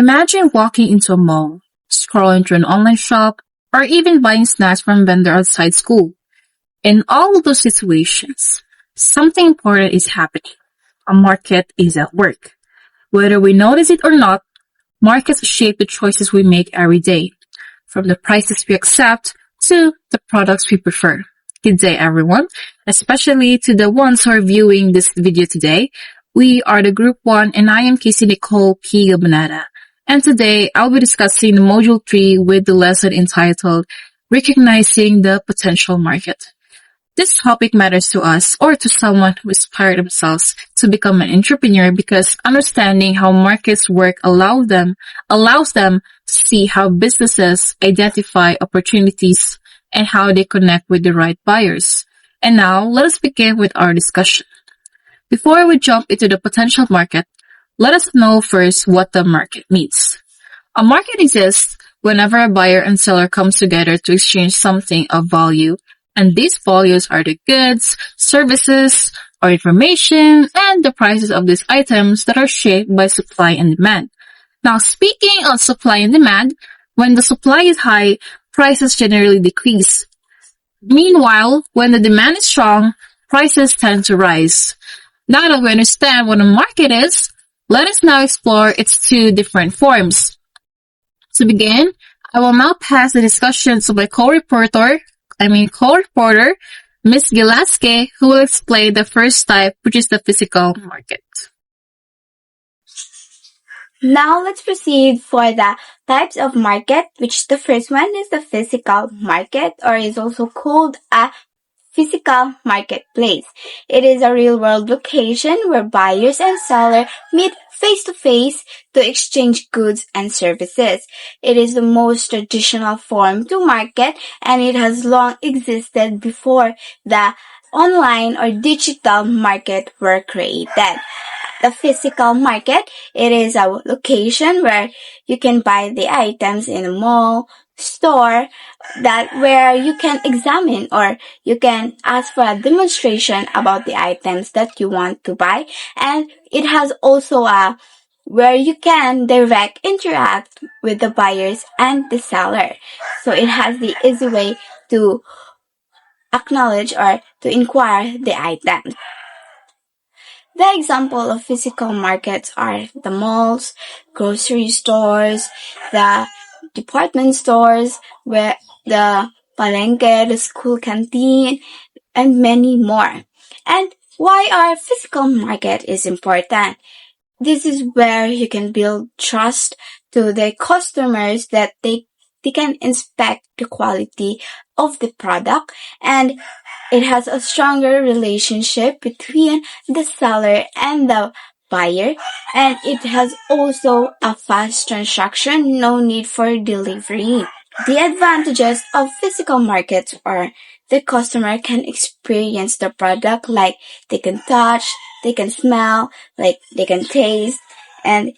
Imagine walking into a mall, scrolling through an online shop, or even buying snacks from a vendor outside school. In all of those situations, something important is happening. A market is at work. Whether we notice it or not, markets shape the choices we make every day, from the prices we accept to the products we prefer. Good day, everyone, especially to the ones who are viewing this video today. We are the Group 1 and I am Casey Nicole P. Gabanata. And today I'll be discussing the Module 3 with the lesson entitled Recognizing the Potential Market. This topic matters to us or to someone who aspires themselves to become an entrepreneur because understanding how markets work allows them to see how businesses identify opportunities and how they connect with the right buyers. And now let us begin with our discussion. Before we jump into the potential market, let us know first what the market means. A market exists whenever a buyer and seller comes together to exchange something of value. And these values are the goods, services, or information, and the prices of these items that are shaped by supply and demand. Now, speaking of supply and demand, when the supply is high, prices generally decrease. Meanwhile, when the demand is strong, prices tend to rise. Now that we understand what a market is, let us now explore its two different forms. To begin, I will now pass the discussion to my co-reporter, Ms. Gilaske, who will explain the first type, which is the physical market. Now let's proceed for the types of market, which the first one is the physical market, or is also called a physical marketplace. It is a real-world location where buyers and sellers meet face-to-face to exchange goods and services. It is the most traditional form to market, and it has long existed before the online or digital market were created. The physical market, it is a location where you can buy the items in a mall, store, that where you can examine or you can ask for a demonstration about the items that you want to buy. And it has also a where you can direct interact with the buyers and the seller. So it has the easy way to acknowledge or to inquire the items. The example of physical markets are the malls, grocery stores, the department stores, where the palengke, the school canteen, and many more. And why our physical market is important? This is where you can build trust to the customers that they can inspect the quality of the product, and it has a stronger relationship between the seller and the buyer, and it has also a fast transaction, no need for delivery. The advantages of physical markets are the customer can experience the product, like they can touch, they can smell, like they can taste, and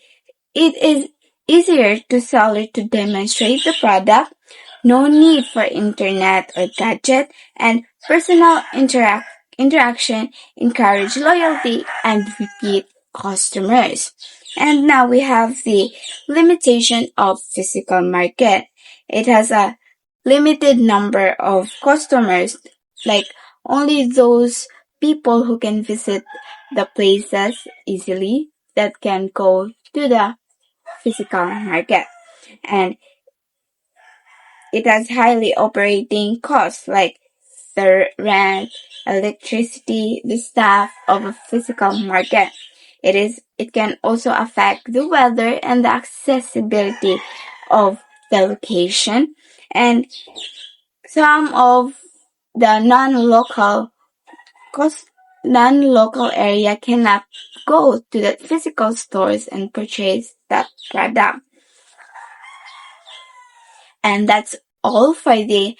it is easier to seller to demonstrate the product. No need for internet or gadget, and personal interaction encourage loyalty and repeat customers. And now we have the limitation of physical market. It has a limited number of customers, like only those people who can visit the places easily that can go to the physical market. And it has highly operating costs like the rent, electricity, the staff of a physical market. It can also affect the weather and the accessibility of the location, and some of the non-local area cannot go to the physical stores and purchase that product. And that's all for the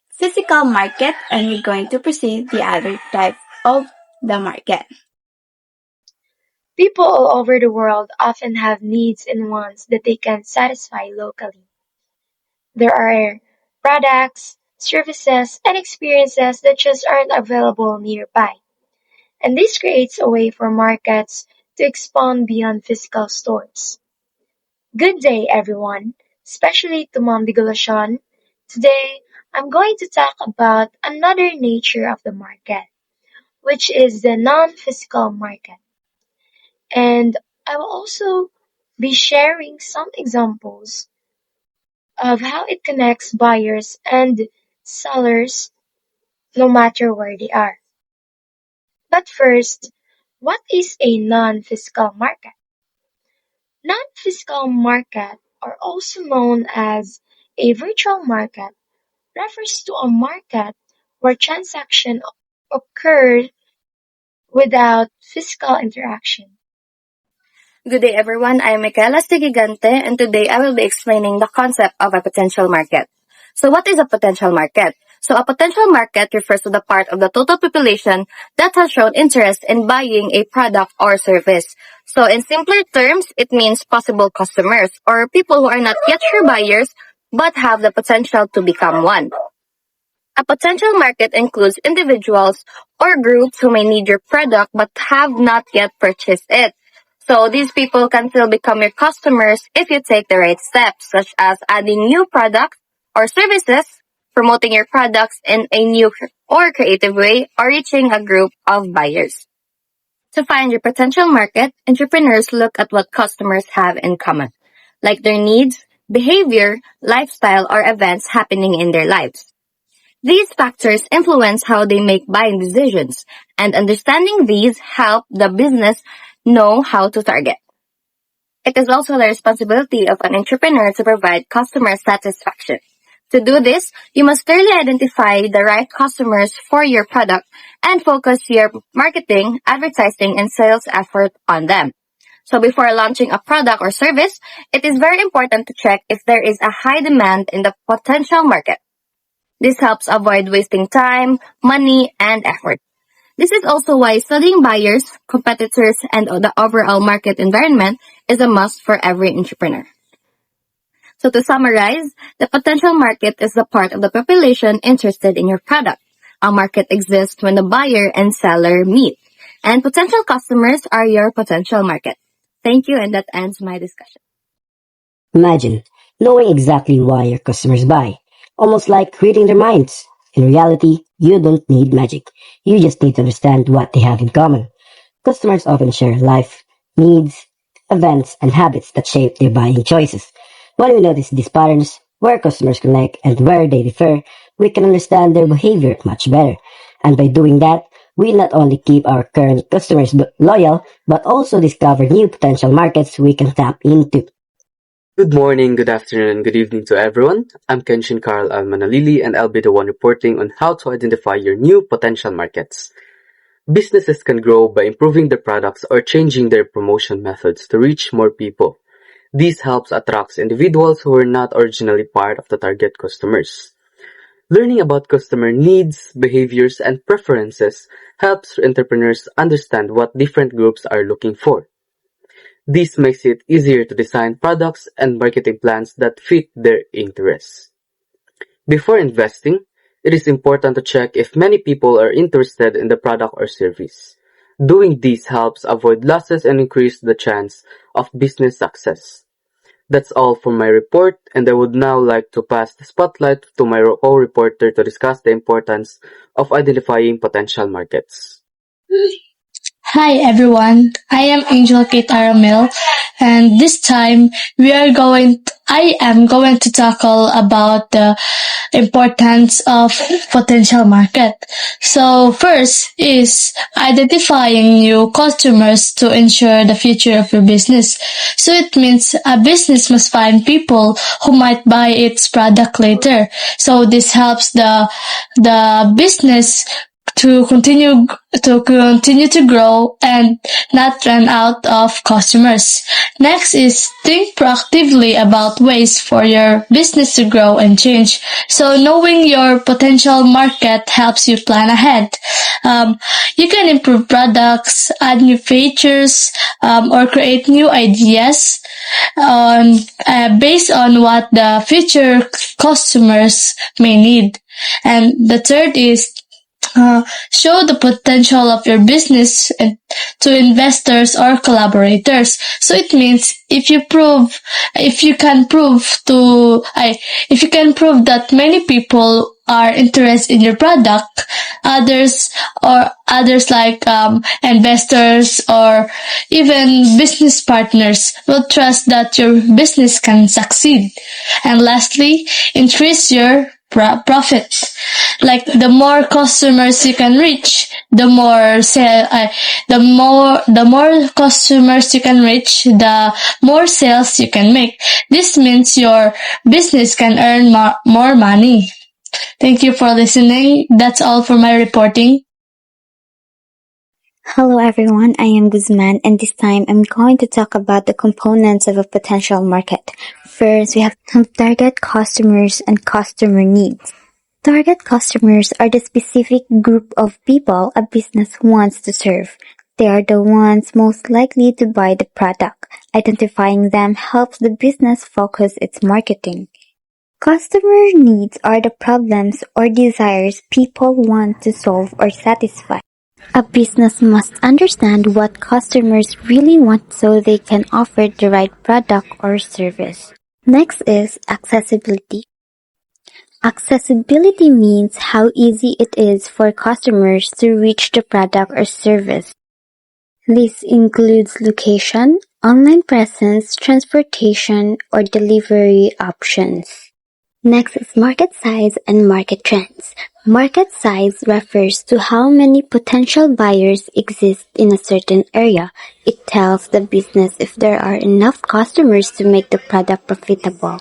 physical market, and we're going to proceed the other type of the market. People all over the world often have needs and wants that they can satisfy locally. There are products, services, and experiences that just aren't available nearby. And this creates a way for markets to expand beyond physical stores. Good day, everyone, especially to Mom Digulation. Today, I'm going to talk about another nature of the market, which is the non-physical market. And I will also be sharing some examples of how it connects buyers and sellers no matter where they are. But first, what is a non-physical market? Non-physical market, or also known as a virtual market, refers to a market where transaction occur without physical interaction. Good day everyone, I am Michaela Stigigante and today I will be explaining the concept of a potential market. So what is a potential market? So a potential market refers to the part of the total population that has shown interest in buying a product or service. So in simpler terms, it means possible customers or people who are not yet sure buyers but have the potential to become one. A potential market includes individuals or groups who may need your product but have not yet purchased it. So these people can still become your customers if you take the right steps, such as adding new products or services, promoting your products in a new or creative way, or reaching a group of buyers. To find your potential market, entrepreneurs look at what customers have in common, like their needs, behavior, lifestyle, or events happening in their lives. These factors influence how they make buying decisions, and understanding these help the business know how to target. It is also the responsibility of an entrepreneur to provide customer satisfaction. To do this, you must clearly identify the right customers for your product and focus your marketing, advertising, and sales effort on them. So before launching a product or service, it is very important to check if there is a high demand in the potential market. This helps avoid wasting time, money, and effort. This is also why studying buyers, competitors, and the overall market environment is a must for every entrepreneur. So to summarize, the potential market is the part of the population interested in your product. A market exists when the buyer and seller meet, and potential customers are your potential market. Thank you, and that ends my discussion. Imagine knowing exactly why your customers buy, almost like reading their minds. In reality, you don't need magic. You just need to understand what they have in common. Customers often share life, needs, events, and habits that shape their buying choices. When we notice these patterns, where customers connect and where they differ, we can understand their behavior much better. And by doing that, we not only keep our current customers loyal, but also discover new potential markets we can tap into. Good morning, good afternoon, and good evening to everyone. I'm Kenshin Carl Almanalili, and I'll be the one reporting on how to identify your new potential markets. Businesses can grow by improving their products or changing their promotion methods to reach more people. This helps attract individuals who were not originally part of the target customers. Learning about customer needs, behaviors, and preferences helps entrepreneurs understand what different groups are looking for. This makes it easier to design products and marketing plans that fit their interests. Before investing, it is important to check if many people are interested in the product or service. Doing this helps avoid losses and increase the chance of business success. That's all for my report, and I would now like to pass the spotlight to my co-reporter to discuss the importance of identifying potential markets. Hi everyone, I am Angel Kate Aramil, and this time I am going to tackle about the importance of potential market. So first is identifying new customers to ensure the future of your business. So it means a business must find people who might buy its product later. So this helps the business to continue to grow and not run out of customers. Next is think proactively about ways for your business to grow and change. So knowing your potential market helps you plan ahead. You can improve products, add new features, or create new ideas based on what the future customers may need. And the third is show the potential of your business to investors or collaborators. So it means if you can if you can prove that many people are interested in your product, others others like investors or even business partners will trust that your business can succeed. And lastly, increase your profit. Like the more customers you can reach, the more customers you can reach, the more sales you can make. This means your business can earn more money. Thank you for listening. That's all for my reporting. Hello everyone, I am Guzman and this time I'm going to talk about the components of a potential market. First, we have target customers and customer needs. Target customers are the specific group of people a business wants to serve. They are the ones most likely to buy the product. Identifying them helps the business focus its marketing. Customer needs are the problems or desires people want to solve or satisfy. A business must understand what customers really want so they can offer the right product or service. Next is accessibility. Accessibility means how easy it is for customers to reach the product or service. This includes location, online presence, transportation, or delivery options. Next is market size and market trends. Market size refers to how many potential buyers exist in a certain area. It tells the business if there are enough customers to make the product profitable.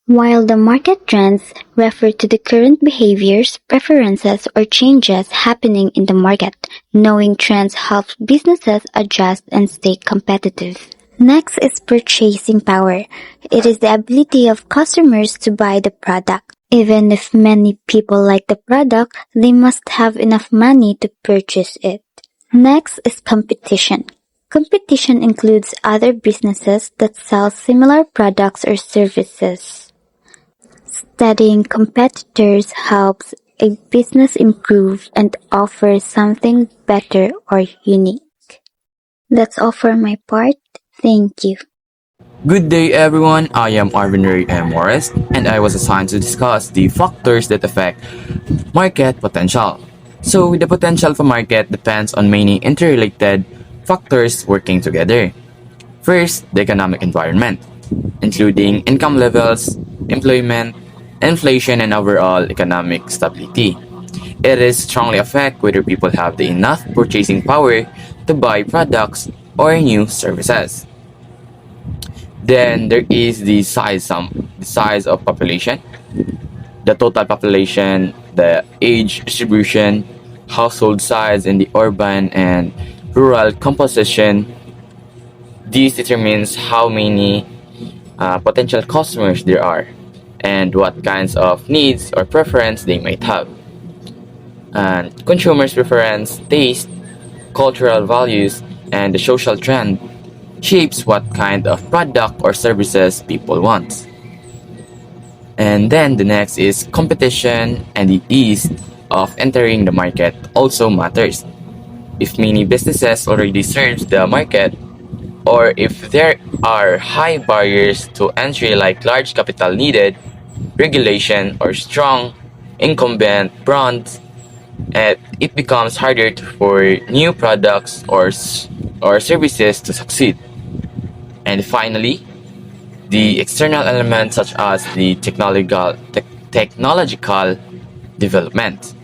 While the market trends refer to the current behaviors, preferences, or changes happening in the market. Knowing trends helps businesses adjust and stay competitive. Next is purchasing power. It is the ability of customers to buy the product. Even if many people like the product, they must have enough money to purchase it. Next is competition. Competition includes other businesses that sell similar products or services. Studying competitors helps a business improve and offer something better or unique. That's all for my part. Thank you. Good day everyone, I am Arvin Ray M. Morris and I was assigned to discuss the factors that affect market potential. So the potential of a market depends on many interrelated factors working together. First, the economic environment, including income levels, employment, inflation, and overall economic stability. It is strongly affect whether people have the enough purchasing power to buy products or new services. Then there is the size of population, the total population, the age distribution, household size in the urban and rural composition. This determines how many potential customers there are and what kinds of needs or preference they might have. And consumers' preference, taste, cultural values, and the social trend shapes what kind of product or services people want. And then the next is competition, and the ease of entering the market also matters. If many businesses already serve the market, or if there are high barriers to entry like large capital needed, regulation, or strong incumbent brands, it becomes harder for new products or services to succeed. And finally, the external elements such as the technological development,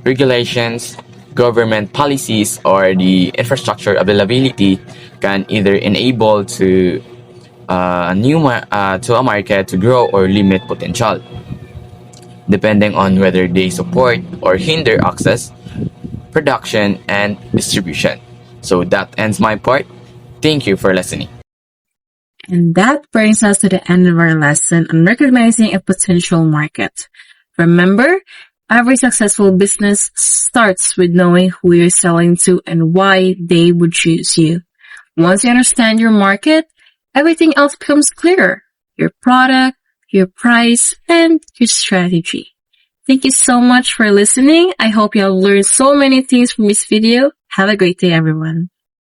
regulations, government policies, or the infrastructure availability can either enable to a market to grow or limit potential, depending on whether they support or hinder access, production, and distribution. So that ends my part. Thank you for listening. And that brings us to the end of our lesson on recognizing a potential market. Remember, every successful business starts with knowing who you're selling to and why they would choose you. Once you understand your market, everything else becomes clearer. Your product, your price, and your strategy. Thank you so much for listening. I hope you have learned so many things from this video. Have a great day, everyone.